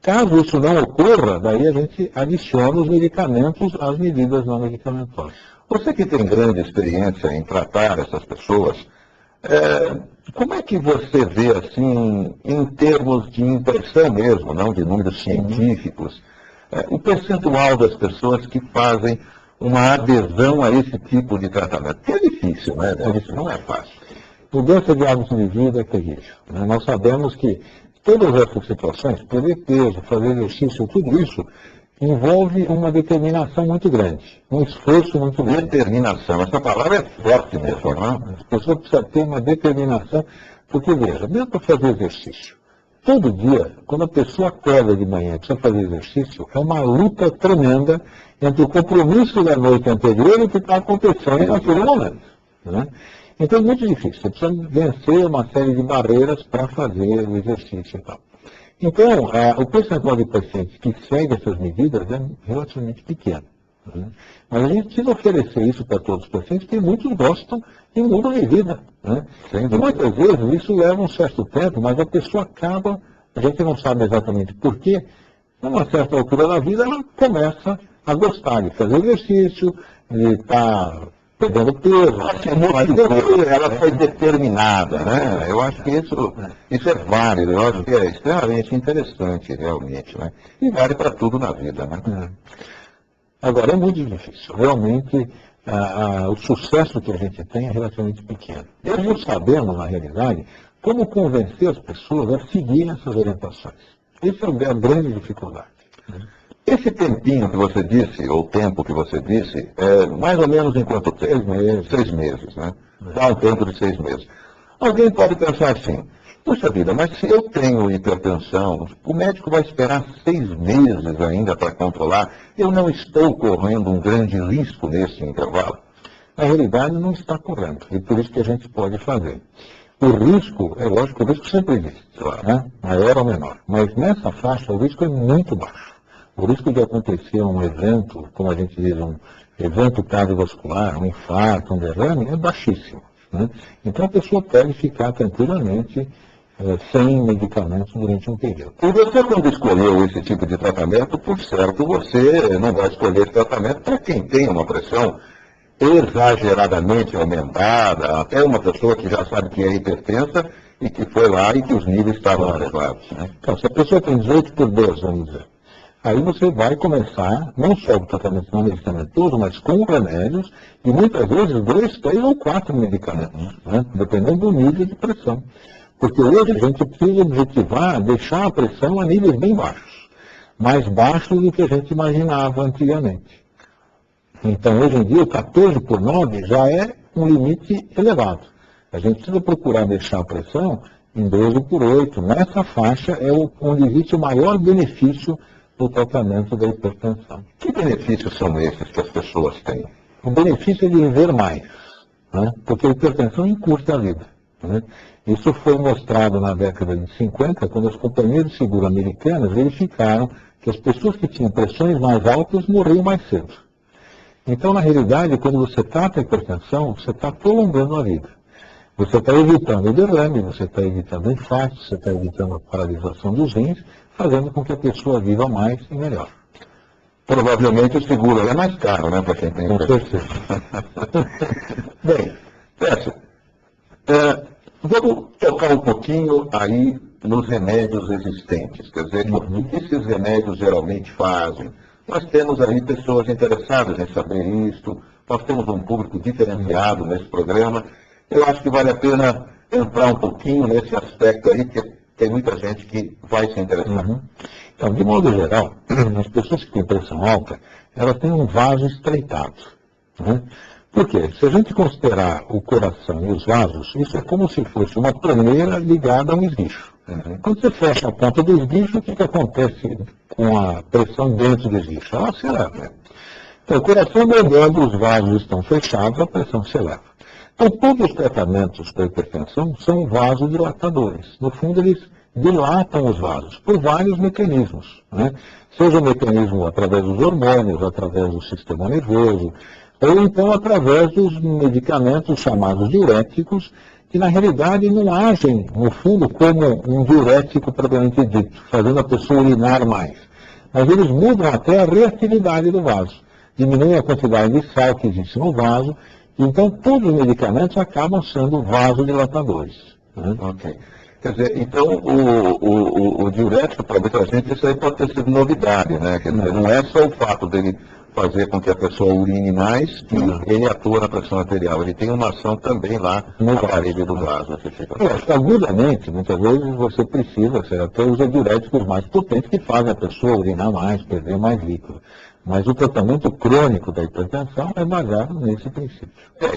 Caso isso não ocorra, daí a gente adiciona os medicamentos às medidas não medicamentosas. Você que tem grande experiência em tratar essas pessoas, como é que você vê, assim, em termos de impressão mesmo, não de números científicos, o percentual das pessoas que fazem uma adesão a esse tipo de tratamento? Que é difícil, né? Isso não é fácil. Mudança de hábito de vida é terrível, né? Nós sabemos que todas essas situações, perder peso, fazer exercício, tudo isso envolve uma determinação muito grande, um esforço muito grande. Determinação, essa palavra é forte mesmo, não? As pessoas precisam ter uma determinação, porque veja, mesmo para fazer exercício, todo dia, quando a pessoa acorda de manhã e precisa fazer exercício, é uma luta tremenda entre o compromisso da noite anterior e o que está acontecendo naquele momento, né? Então é muito difícil, você precisa vencer uma série de barreiras para fazer o exercício e tal. Então, o percentual de pacientes que segue essas medidas é relativamente pequeno, né? Mas a gente precisa oferecer isso para todos os pacientes, porque muitos gostam e mudam de vida, né? E muitas vezes isso leva um certo tempo, mas a pessoa acaba, a gente não sabe exatamente por quê, numa certa altura da vida ela começa a gostar de fazer exercício, de estar perdendo peso. Ela foi determinada, né? Eu acho que isso é válido, eu acho que é extremamente interessante, realmente, né? E vale para tudo na vida, né? Agora, é muito difícil. Realmente, o sucesso que a gente tem é relativamente pequeno. E nós não sabemos, na realidade, como convencer as pessoas a seguirem essas orientações. Essa é a grande dificuldade, né? Esse tempinho que você disse, ou tempo que você disse, é mais ou menos em quanto tempo? 6 meses. 6 meses, né? Dá um tempo de 6 meses. Alguém pode pensar assim, puxa vida, mas se eu tenho hipertensão, o médico vai esperar 6 meses ainda para controlar, eu não estou correndo um grande risco nesse intervalo? Na realidade, não está correndo, e por isso que a gente pode fazer. O risco, é lógico, o risco sempre existe, né? Maior ou menor, mas nessa faixa o risco é muito baixo. O risco de acontecer um evento, como a gente diz, um evento cardiovascular, um infarto, um derrame, é baixíssimo, né? Então a pessoa pode ficar tranquilamente sem medicamentos durante um período. E você, quando escolheu esse tipo de tratamento, por certo, você não vai escolher esse tratamento para quem tem uma pressão exageradamente aumentada, até uma pessoa que já sabe que é hipertensa e que foi lá e que os níveis estavam elevados, né? Então, se a pessoa tem 18 por 10, vamos dizer, aí você vai começar, não só o tratamento não medicamentoso, mas com remédios, e muitas vezes 2, 3 ou 4 medicamentos, né? Dependendo do nível de pressão. Porque hoje a gente precisa objetivar deixar a pressão a níveis bem baixos, mais baixos do que a gente imaginava antigamente. Então, hoje em dia, o 14 por 9 já é um limite elevado. A gente precisa procurar deixar a pressão em 12 por 8. Nessa faixa é onde existe o maior benefício do tratamento da hipertensão. Que benefícios são esses que as pessoas têm? O benefício é de viver mais, né? Porque a hipertensão encurta a vida, né? Isso foi mostrado na década de 50, quando as companhias de seguro americanas verificaram que as pessoas que tinham pressões mais altas morriam mais cedo. Então, na realidade, quando você trata a hipertensão, você está prolongando a vida. Você está evitando o derrame, você está evitando o infarto, você está evitando a paralisação dos rins, fazendo com que a pessoa viva mais e melhor. Provavelmente o seguro é mais caro, né, para quem tem Com certeza. Bem, Pécio, vamos tocar um pouquinho aí nos remédios existentes. Quer dizer, o que esses remédios geralmente fazem? Nós temos aí pessoas interessadas em saber isto, nós temos um público diferenciado nesse programa. Eu acho que vale a pena entrar um pouquinho nesse aspecto aí, que tem muita gente que vai se interessar. Então, de modo geral, as pessoas que têm pressão alta, elas têm um vaso estreitado, né? Por quê? Se a gente considerar o coração e os vasos, isso é como se fosse uma torneira ligada a um esguicho. Quando você fecha a ponta do esguicho, o que acontece com a pressão dentro do esguicho? Ela se eleva. Então, o coração mandando, os vasos estão fechados, a pressão se eleva. Então, todos os tratamentos para hipertensão são vasodilatadores. No fundo, eles dilatam os vasos por vários mecanismos, né? Seja o mecanismo através dos hormônios, através do sistema nervoso, ou então através dos medicamentos chamados diuréticos, que na realidade não agem, no fundo, como um diurético propriamente dito, fazendo a pessoa urinar mais. Mas eles mudam até a reatividade do vaso, diminuem a quantidade de sal que existe no vaso, então todos os medicamentos acabam sendo vasodilatadores. Né? Ok. Quer dizer, então o diurético para muita gente isso aí pode ter sido novidade, né? Quer dizer, não é só o fato dele fazer com que a pessoa urine mais que ele atua na pressão arterial. Ele tem uma ação também lá no aparelho do vaso. Agudamente, muitas vezes você precisa, você até usa diuréticos mais potentes que fazem a pessoa urinar mais, perder mais líquido. Mas o tratamento crônico da hipertensão é baseado nesse princípio.